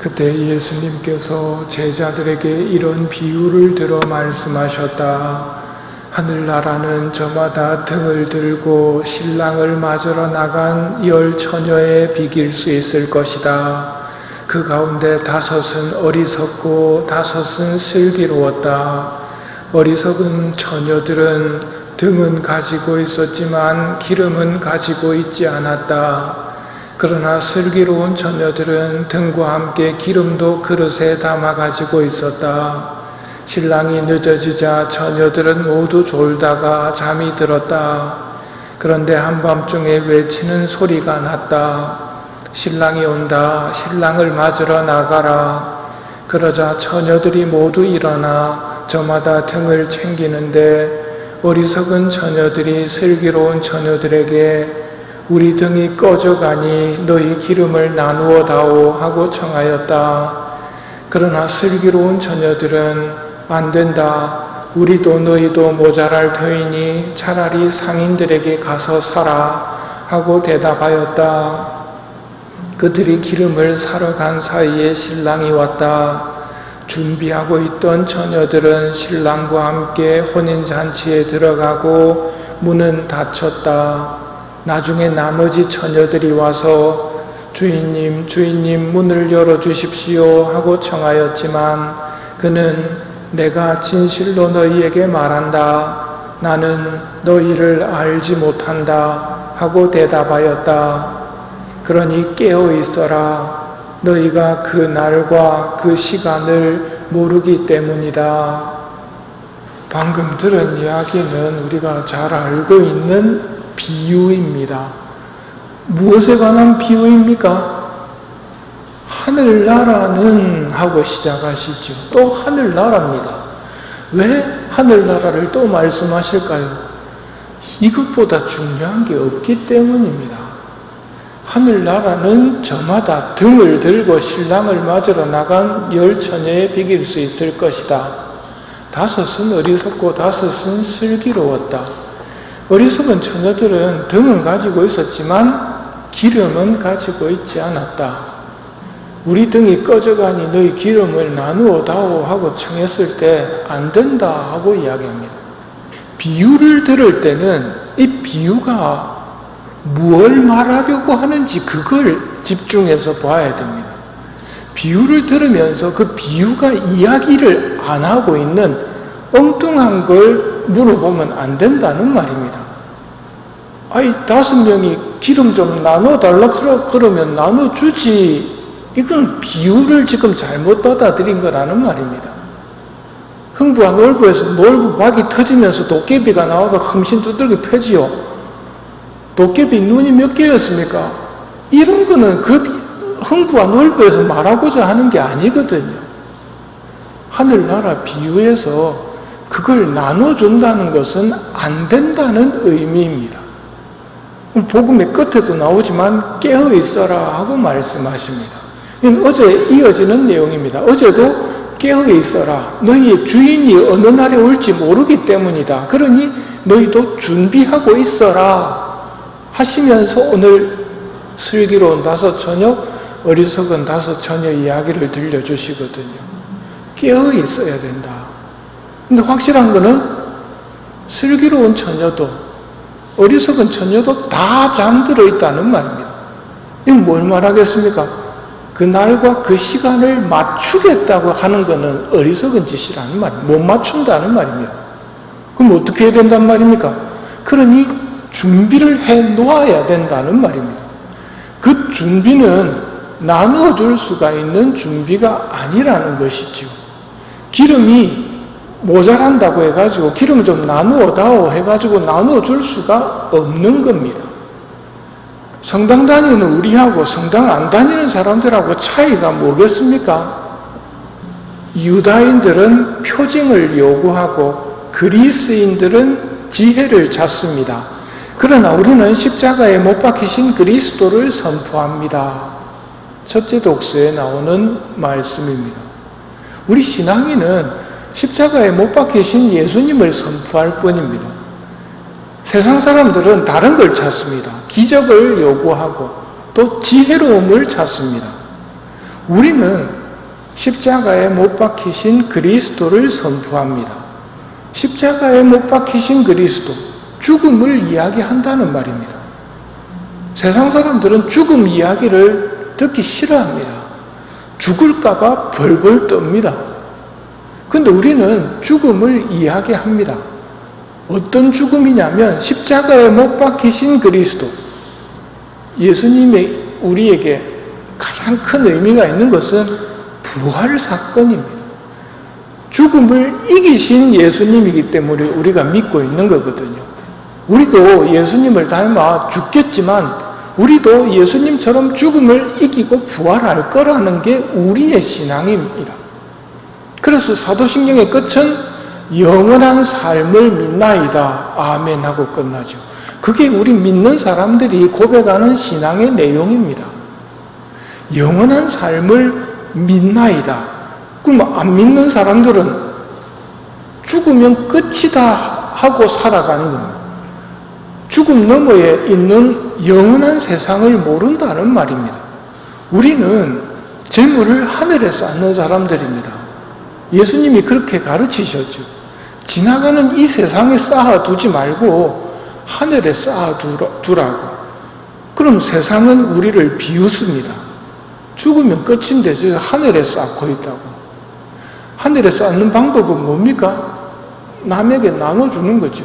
그때 예수님께서 제자들에게 이런 비유를 들어 말씀하셨다. 하늘나라는 저마다 등을 들고 신랑을 맞으러 나간 10 처녀에 비길 수 있을 것이다. 그 가운데 5은 어리석고 5은 슬기로웠다. 어리석은 처녀들은 등은 가지고 있었지만 기름은 가지고 있지 않았다. 그러나 슬기로운 처녀들은 등과 함께 기름도 그릇에 담아 가지고 있었다. 신랑이 늦어지자 처녀들은 모두 졸다가 잠이 들었다. 그런데 한밤중에 외치는 소리가 났다. 신랑이 온다. 신랑을 맞으러 나가라. 그러자 처녀들이 모두 일어나 저마다 등을 챙기는데 어리석은 처녀들이 슬기로운 처녀들에게 우리 등이 꺼져가니 너희 기름을 나누어 다오 하고 청하였다. 그러나 슬기로운 처녀들은 안 된다. 우리도 너희도 모자랄 터이니 차라리 상인들에게 가서 사라 하고 대답하였다. 그들이 기름을 사러 간 사이에 신랑이 왔다. 준비하고 있던 처녀들은 신랑과 함께 혼인잔치에 들어가고 문은 닫혔다. 나중에 나머지 처녀들이 와서 주인님, 주인님 문을 열어주십시오 하고 청하였지만 그는 내가 진실로 너희에게 말한다. 나는 너희를 알지 못한다 하고 대답하였다. 그러니 깨어 있어라. 너희가 그 날과 그 시간을 모르기 때문이다. 방금 들은 이야기는 우리가 잘 알고 있는 비유입니다. 무엇에 관한 비유입니까? 하늘나라는 하고 시작하시죠. 또 하늘나라입니다. 왜 하늘나라를 또 말씀하실까요? 이것보다 중요한 게 없기 때문입니다. 하늘나라는 저마다 등을 들고 신랑을 맞으러 나간 10 처녀에 비길 수 있을 것이다. 5은 어리석고 5은 슬기로웠다. 어리석은 처녀들은 등은 가지고 있었지만 기름은 가지고 있지 않았다. 우리 등이 꺼져가니 너희 기름을 나누어 다오 하고 청했을 때 안 된다 하고 이야기합니다. 비유를 들을 때는 이 비유가 무엇을 말하려고 하는지 그걸 집중해서 봐야 됩니다. 비유를 들으면서 그 비유가 이야기를 안 하고 있는 엉뚱한 걸 물어보면 안 된다는 말입니다. 아이 5명이 기름 좀 나눠달라 그러면 나눠주지. 이건 비유를 지금 잘못 받아들인 거라는 말입니다. 흥부와 놀부에서 놀부 박이 터지면서 도깨비가 나와가 흠신 두들겨 패지요. 도깨비 눈이 몇 개였습니까? 이런 거는 그 흥부와 놀부에서 말하고자 하는 게 아니거든요. 하늘나라 비유에서 그걸 나눠준다는 것은 안 된다는 의미입니다. 복음의 끝에도 나오지만 깨어 있어라 하고 말씀하십니다. 어제 이어지는 내용입니다. 어제도 깨어 있어라. 너희의 주인이 어느 날에 올지 모르기 때문이다. 그러니 너희도 준비하고 있어라 하시면서 오늘 슬기로운 5 처녀, 어리석은 5 처녀 이야기를 들려주시거든요. 깨어 있어야 된다. 근데 확실한 거는 슬기로운 처녀도 어리석은 처녀도 다 잠들어 있다는 말입니다. 이건 뭘 말하겠습니까? 그 날과 그 시간을 맞추겠다고 하는 것은 어리석은 짓이라는 말입니다. 못 맞춘다는 말입니다. 그럼 어떻게 해야 된단 말입니까? 그러니 준비를 해 놓아야 된다는 말입니다. 그 준비는 나눠줄 수가 있는 준비가 아니라는 것이죠. 기름이 모자란다고 해가지고 기름 좀 나누어 다오 해가지고 나눠줄 수가 없는 겁니다. 성당 다니는 우리하고 성당 안 다니는 사람들하고 차이가 뭐겠습니까? 유다인들은 표징을 요구하고 그리스인들은 지혜를 찾습니다. 그러나 우리는 십자가에 못 박히신 그리스도를 선포합니다. 첫째 독서에 나오는 말씀입니다. 우리 신앙인은 십자가에 못 박히신 예수님을 선포할 뿐입니다. 세상 사람들은 다른 걸 찾습니다. 기적을 요구하고 또 지혜로움을 찾습니다. 우리는 십자가에 못 박히신 그리스도를 선포합니다. 십자가에 못 박히신 그리스도, 죽음을 이야기한다는 말입니다. 세상 사람들은 죽음 이야기를 듣기 싫어합니다. 죽을까봐 벌벌 떱니다. 그런데 우리는 죽음을 이야기합니다. 어떤 죽음이냐면 십자가에 못 박히신 그리스도, 예수님의 우리에게 가장 큰 의미가 있는 것은 부활 사건입니다. 죽음을 이기신 예수님이기 때문에 우리가 믿고 있는 거거든요. 우리도 예수님을 닮아 죽겠지만 우리도 예수님처럼 죽음을 이기고 부활할 거라는 게 우리의 신앙입니다. 그래서 사도신경의 끝은 영원한 삶을 믿나이다. 아멘 하고 끝나죠. 그게 우리 믿는 사람들이 고백하는 신앙의 내용입니다. 영원한 삶을 믿나이다. 그럼 안 믿는 사람들은 죽으면 끝이다 하고 살아가는 겁니다. 죽음 너머에 있는 영원한 세상을 모른다는 말입니다. 우리는 재물을 하늘에 쌓는 사람들입니다. 예수님이 그렇게 가르치셨죠. 지나가는 이 세상에 쌓아두지 말고 하늘에 쌓아두라고. 그럼 세상은 우리를 비웃습니다. 죽으면 끝인데 저 하늘에 쌓고 있다고. 하늘에 쌓는 방법은 뭡니까? 남에게 나눠주는 거죠.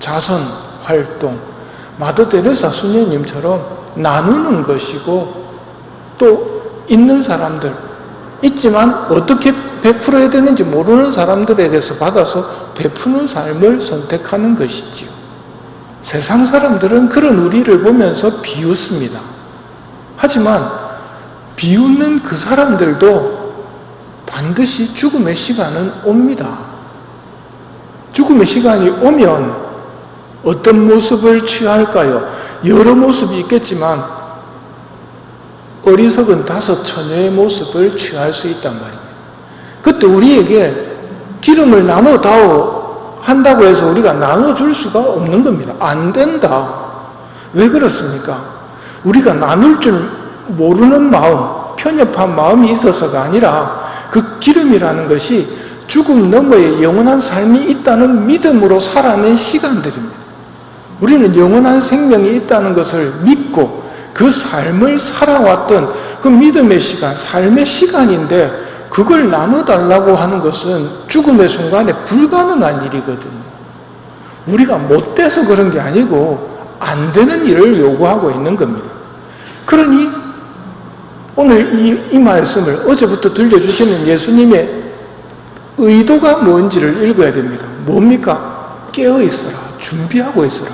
자선, 활동, 마더 테레사 수녀님처럼 나누는 것이고, 또 있는 사람들, 있지만 어떻게 베풀어야 되는지 모르는 사람들에게서 받아서 베푸는 삶을 선택하는 것이지요. 세상 사람들은 그런 우리를 보면서 비웃습니다. 하지만 비웃는 그 사람들도 반드시 죽음의 시간은 옵니다. 죽음의 시간이 오면 어떤 모습을 취할까요? 여러 모습이 있겠지만 어리석은 5 처녀의 모습을 취할 수 있단 말입니다. 그때 우리에게 기름을 나눠다오 한다고 해서 우리가 나눠줄 수가 없는 겁니다. 안 된다. 왜 그렇습니까? 우리가 나눌 줄 모르는 마음, 편협한 마음이 있어서가 아니라 그 기름이라는 것이 죽음 너머에 영원한 삶이 있다는 믿음으로 살아낸 시간들입니다. 우리는 영원한 생명이 있다는 것을 믿고 그 삶을 살아왔던 그 믿음의 시간, 삶의 시간인데 그걸 나눠달라고 하는 것은 죽음의 순간에 불가능한 일이거든요. 우리가 못돼서 그런 게 아니고 안 되는 일을 요구하고 있는 겁니다. 그러니 오늘 이 말씀을 어제부터 들려주시는 예수님의 의도가 뭔지를 읽어야 됩니다. 뭡니까? 깨어있어라. 준비하고 있어라.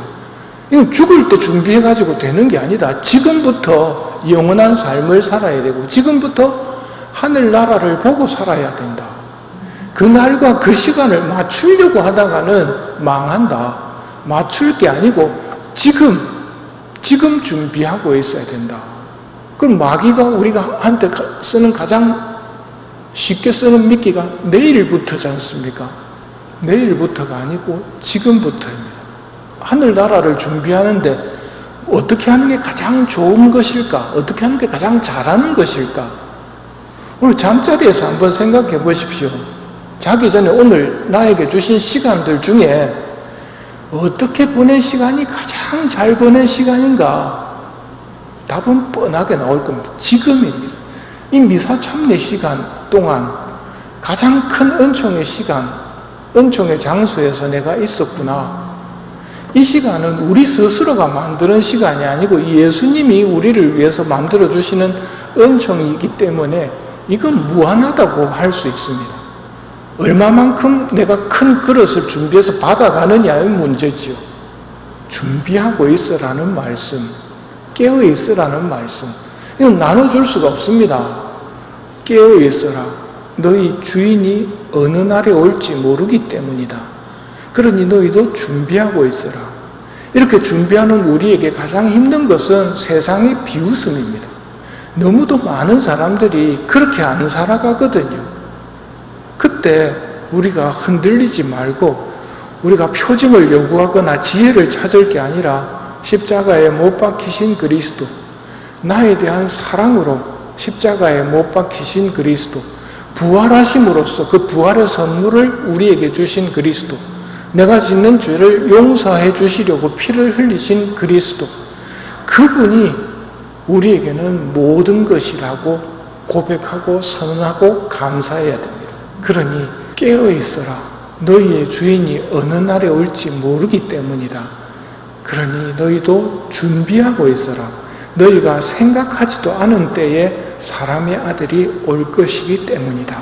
이건 죽을 때 준비해가지고 되는 게 아니다. 지금부터 영원한 삶을 살아야 되고 지금부터 하늘나라를 보고 살아야 된다. 그날과 그 시간을 맞추려고 하다가는 망한다. 맞출 게 아니고 지금 준비하고 있어야 된다. 그럼 마귀가 우리가 한테 쓰는 가장 쉽게 쓰는 미끼가 내일부터지 않습니까? 내일부터가 아니고 지금부터입니다. 하늘나라를 준비하는데 어떻게 하는 게 가장 좋은 것일까? 어떻게 하는 게 가장 잘하는 것일까? 오늘 잠자리에서 한번 생각해 보십시오. 자기 전에 오늘 나에게 주신 시간들 중에 어떻게 보낸 시간이 가장 잘 보낸 시간인가? 답은 뻔하게 나올 겁니다. 지금입니다. 이 미사 참내 시간 동안 가장 큰 은총의 시간, 은총의 장소에서 내가 있었구나. 이 시간은 우리 스스로가 만드는 시간이 아니고 예수님이 우리를 위해서 만들어주시는 은총이기 때문에 이건 무한하다고 할 수 있습니다. 얼마만큼 내가 큰 그릇을 준비해서 받아가느냐의 문제지요. 준비하고 있으라는 말씀, 깨어있으라는 말씀. 이건 나눠줄 수가 없습니다. 깨어있어라. 너희 주인이 어느 날에 올지 모르기 때문이다. 그러니 너희도 준비하고 있어라. 이렇게 준비하는 우리에게 가장 힘든 것은 세상의 비웃음입니다. 너무도 많은 사람들이 그렇게 안 살아가거든요. 그때 우리가 흔들리지 말고 우리가 표징을 요구하거나 지혜를 찾을 게 아니라 십자가에 못 박히신 그리스도, 나에 대한 사랑으로 십자가에 못 박히신 그리스도, 부활하심으로써 그 부활의 선물을 우리에게 주신 그리스도, 내가 짓는 죄를 용서해 주시려고 피를 흘리신 그리스도, 그분이 우리에게는 모든 것이라고 고백하고 선언하고 감사해야 됩니다. 그러니 깨어 있어라. 너희의 주인이 어느 날에 올지 모르기 때문이다. 그러니 너희도 준비하고 있어라. 너희가 생각하지도 않은 때에 사람의 아들이 올 것이기 때문이다.